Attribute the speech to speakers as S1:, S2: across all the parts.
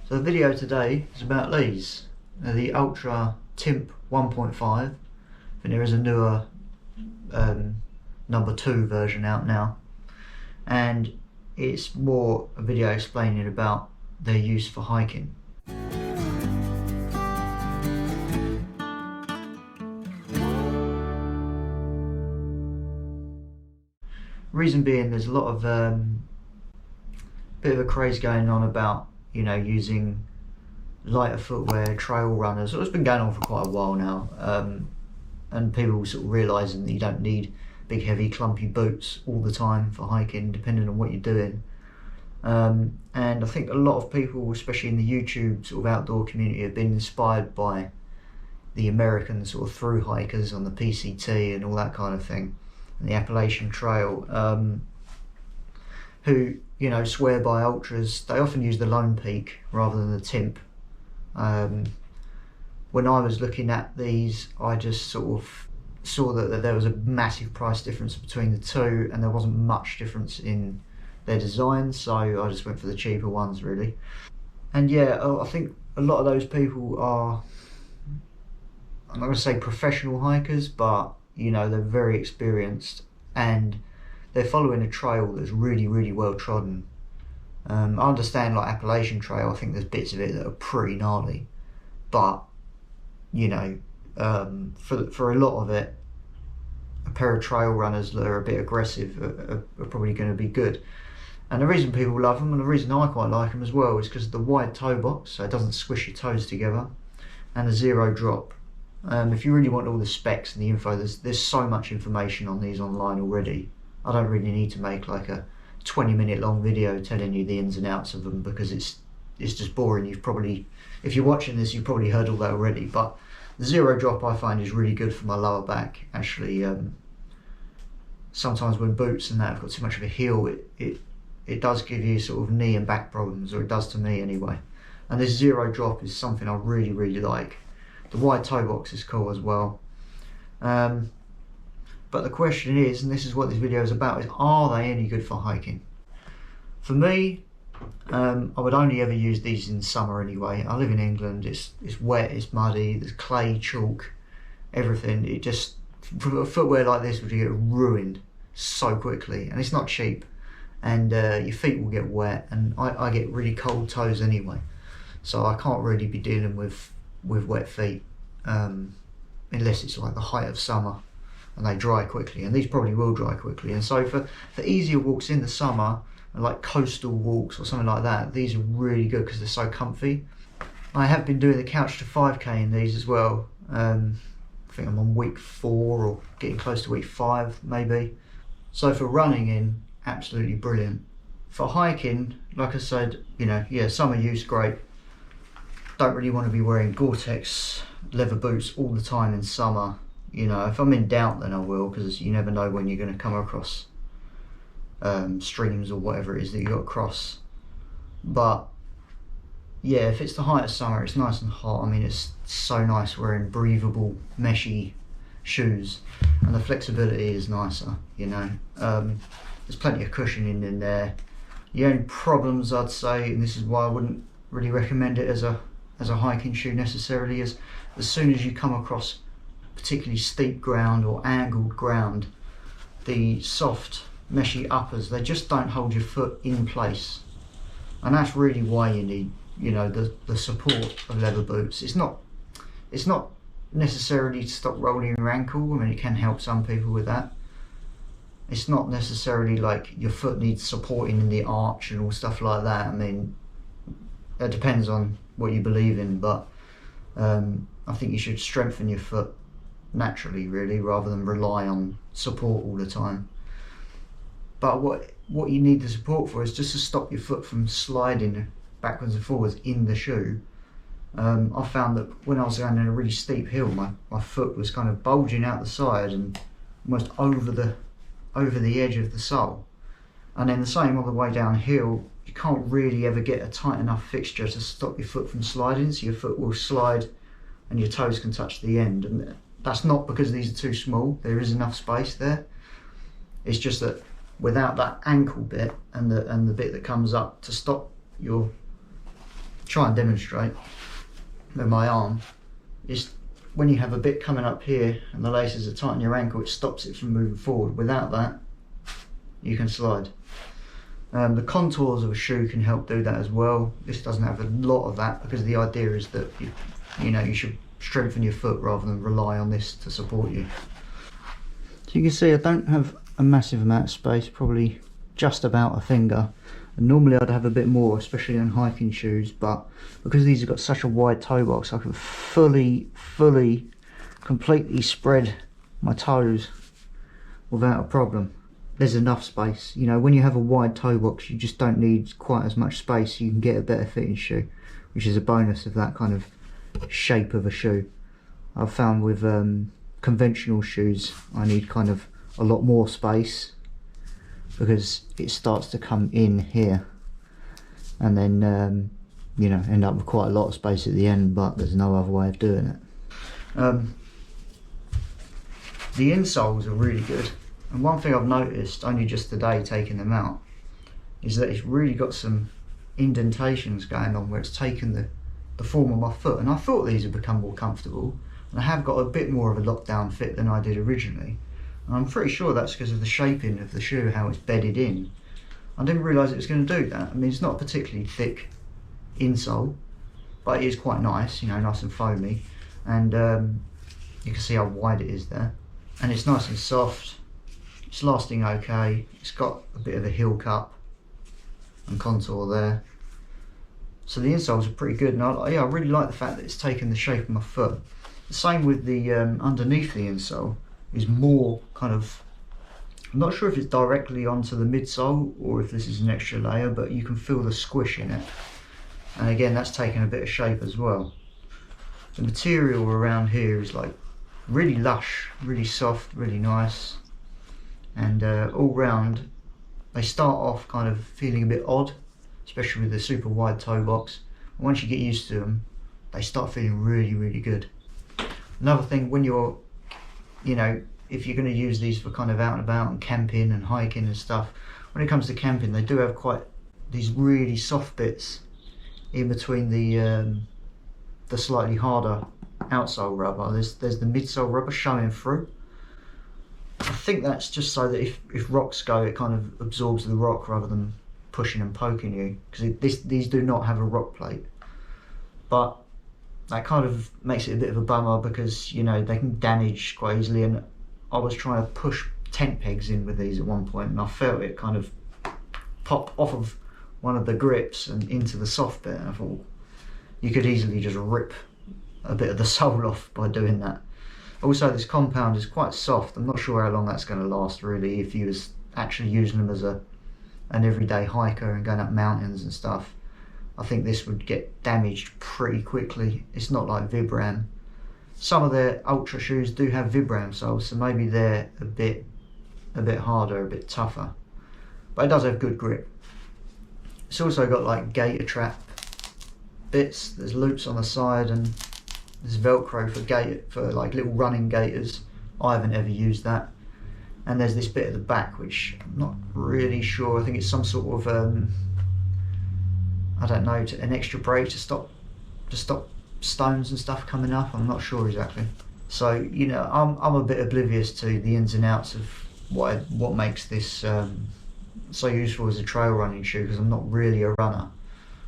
S1: So the video today is about these. The Altra Timp 1.5. I think there is a newer number 2 version out now, and it's more a video explaining about their use for hiking. Reason being, there's a lot of bit of a craze going on about, you know, using lighter footwear, trail runners. So it's been going on for quite a while now, and people sort of realising that you don't need big, heavy, clumpy boots all the time for hiking, depending on what you're doing. And I think a lot of people, especially in the YouTube sort of outdoor community, have been inspired by the American sort of thru hikers on the PCT and all that kind of thing, and the Appalachian Trail, who, you know, swear by ultras. They often use the Lone Peak rather than the Timp. When I was looking at these, I just sort of saw that there was a massive price difference between the two, and there wasn't much difference in their design, so I just went for the cheaper ones, really. And yeah, I think a lot of those people are, I'm not going to say professional hikers, but you know, they're very experienced and they're following a trail that's really, really well trodden. I understand, like Appalachian Trail, I think there's bits of it that are pretty gnarly, but you know, for a lot of it, a pair of trail runners that are a bit aggressive are probably going to be good. And the reason people love them, and the reason I quite like them as well, is because of the wide toe box, so it doesn't squish your toes together, and the zero drop. If you really want all the specs and the info, there's so much information on these online already. I don't really need to make like a 20-minute long video telling you the ins and outs of them, because it's just boring. You've probably, if you're watching this, you've probably heard all that already. But the zero drop I find is really good for my lower back. Actually, sometimes when boots and that have got too much of a heel, it does give you sort of knee and back problems, or it does to me anyway. And this zero drop is something I really, really like. The wide toe box is cool as well. But the question is, and this is what this video is about, is are they any good for hiking? For me, I would only ever use these in summer anyway. I live in England, it's wet, it's muddy, there's clay, chalk, everything. It just, footwear like this would get ruined so quickly, and it's not cheap, and your feet will get wet, and I get really cold toes anyway, so I can't really be dealing with wet feet, unless it's like the height of summer and they dry quickly, and these probably will dry quickly. And so for easier walks in the summer, like coastal walks or something like that, these are really good because they're so comfy. I have been doing the couch to 5k in these as well. I think I'm on week 4 or getting close to week 5 maybe. So for running in, absolutely brilliant. For hiking, like I said, you know, yeah, summer use, great. Don't really want to be wearing Gore-Tex leather boots all the time in summer. You know, if I'm in doubt, then I will, because you never know when you're going to come across streams or whatever it is that you got to cross. But yeah, if it's the height of summer, it's nice and hot. I mean, it's so nice wearing breathable, meshy shoes, and the flexibility is nicer, you know. There's plenty of cushioning in there. The only problems, I'd say, and this is why I wouldn't really recommend it as a hiking shoe necessarily, is as soon as you come across particularly steep ground or angled ground, the soft meshy uppers, they just don't hold your foot in place, and that's really why you need, you know, the support of leather boots. It's not necessarily to stop rolling your ankle. I mean, it can help some people with that. It's not necessarily like your foot needs supporting in the arch and all stuff like that. I mean, it depends on what you believe in, but I think you should strengthen your foot naturally, really, rather than rely on support all the time. But what you need the support for is just to stop your foot from sliding backwards and forwards in the shoe. I found that when I was going down a really steep hill, my foot was kind of bulging out the side and almost over the edge of the sole. And then the same on the way downhill, you can't really ever get a tight enough fixture to stop your foot from sliding, so your foot will slide and your toes can touch the end. And that's not because these are too small, there is enough space there. It's just that without that ankle bit and the bit that comes up to stop your try and demonstrate with my arm, is when you have a bit coming up here and the laces are tight on your ankle, it stops it from moving forward. Without that, you can slide. The contours of a shoe can help do that as well. This doesn't have a lot of that because the idea is that you should strengthen your foot rather than rely on this to support you. So you can see I don't have a massive amount of space, probably just about a finger. And normally I'd have a bit more, especially on hiking shoes, but because these have got such a wide toe box, I can completely spread my toes without a problem. There's enough space. You know, when you have a wide toe box, you just don't need quite as much space. You can get a better fitting shoe, which is a bonus of that kind of shape of a shoe. I've found with conventional shoes, I need kind of a lot more space because it starts to come in here, and then you know, end up with quite a lot of space at the end, but there's no other way of doing it. The insoles are really good, and one thing I've noticed only just today taking them out is that it's really got some indentations going on where it's taken the form of my foot, and I thought these had become more comfortable, and I have got a bit more of a lockdown fit than I did originally, and I'm pretty sure that's because of the shaping of the shoe, how it's bedded in. I didn't realise it was going to do that. I mean, it's not a particularly thick insole, but it is quite nice, you know, nice and foamy, and you can see how wide it is there, and it's nice and soft. It's lasting okay. It's got a bit of a heel cup and contour there, so the insoles are pretty good, and I really like the fact that it's taken the shape of my foot. The same with the underneath the insole is more kind of, I'm not sure if it's directly onto the midsole or if this is an extra layer, but you can feel the squish in it, and again that's taken a bit of shape as well. The material around here is like really lush, really soft, really nice, and all round they start off kind of feeling a bit odd, especially with the super wide toe box. But once you get used to them, they start feeling really good. Another thing, when you're, you know, if you're going to use these for kind of out and about and camping and hiking and stuff, when it comes to camping, they do have quite these really soft bits in between the slightly harder outsole rubber. There's the midsole rubber showing through. I think that's just so that if rocks go, it kind of absorbs the rock rather than pushing and poking you, because these do not have a rock plate. But that kind of makes it a bit of a bummer because, you know, they can damage quite easily, and I was trying to push tent pegs in with these at one point and I felt it kind of pop off of one of the grips and into the soft bit, and I thought you could easily just rip a bit of the sole off by doing that. Also, this compound is quite soft. I'm not sure how long that's going to last really if you was actually using them as an everyday hiker and going up mountains and stuff. I think this would get damaged pretty quickly. It's not like Vibram. Some of their Ultra shoes do have Vibram soles, so maybe they're a bit harder, a bit tougher. But it does have good grip. It's also got like gaiter trap bits. There's loops on the side, and there's Velcro for like little running gaiters. I haven't ever used that. And there's this bit at the back which I'm not really sure. I think it's some sort of I don't know, an extra brake to stop stones and stuff coming up. I'm not sure exactly. So, you know, I'm a bit oblivious to the ins and outs of what makes this so useful as a trail running shoe, because I'm not really a runner.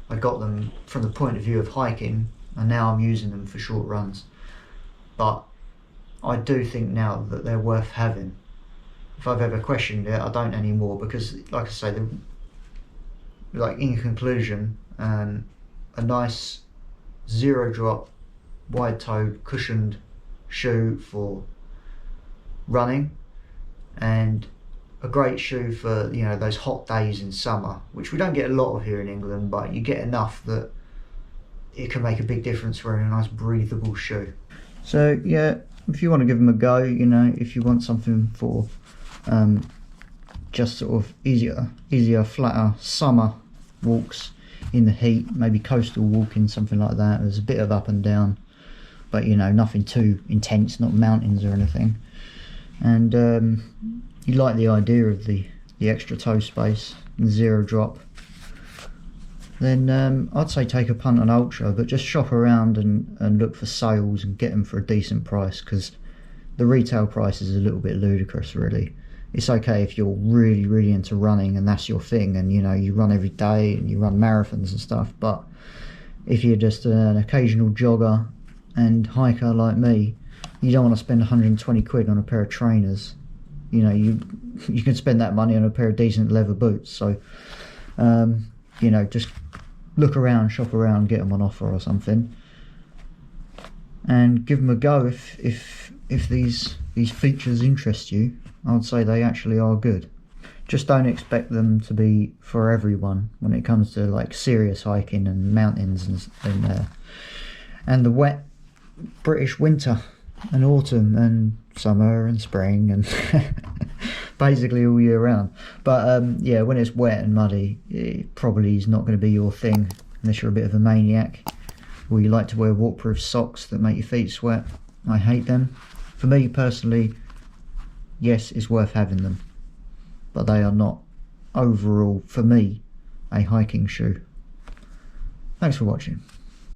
S1: I got them from the point of view of hiking, and now I'm using them for short runs. But I do think now that they're worth having. If I've ever questioned it, I don't anymore, because like I say, like in conclusion, a nice zero drop, wide toed, cushioned shoe for running, and a great shoe for, you know, those hot days in summer, which we don't get a lot of here in England, but you get enough that it can make a big difference wearing a nice breathable shoe. So yeah, if you want to give them a go, you know, if you want something for just sort of easier, flatter summer walks in the heat, maybe coastal walking, something like that. There's a bit of up and down, but you know, nothing too intense, not mountains or anything. And you like the idea of the extra toe space and zero drop. then I'd say take a punt on Altra, but just shop around and look for sales and get them for a decent price, because the retail price is a little bit ludicrous really. It's okay if you're really into running and that's your thing, and you know, you run every day and you run marathons and stuff, but if you're just an occasional jogger and hiker like me, you don't want to spend 120 quid on a pair of trainers. You know, you can spend that money on a pair of decent leather boots. So you know, just look around, shop around, get them on offer or something, and give them a go. If these features interest you, I would say they actually are good. Just don't expect them to be for everyone when it comes to like serious hiking and mountains and the wet British winter and autumn and summer and spring and basically all year round. But yeah, when it's wet and muddy, it probably is not going to be your thing unless you're a bit of a maniac or you like to wear waterproof socks that make your feet sweat. I hate them. For me personally, yes, it's worth having them, but they are not overall, for me, a hiking shoe. Thanks for watching.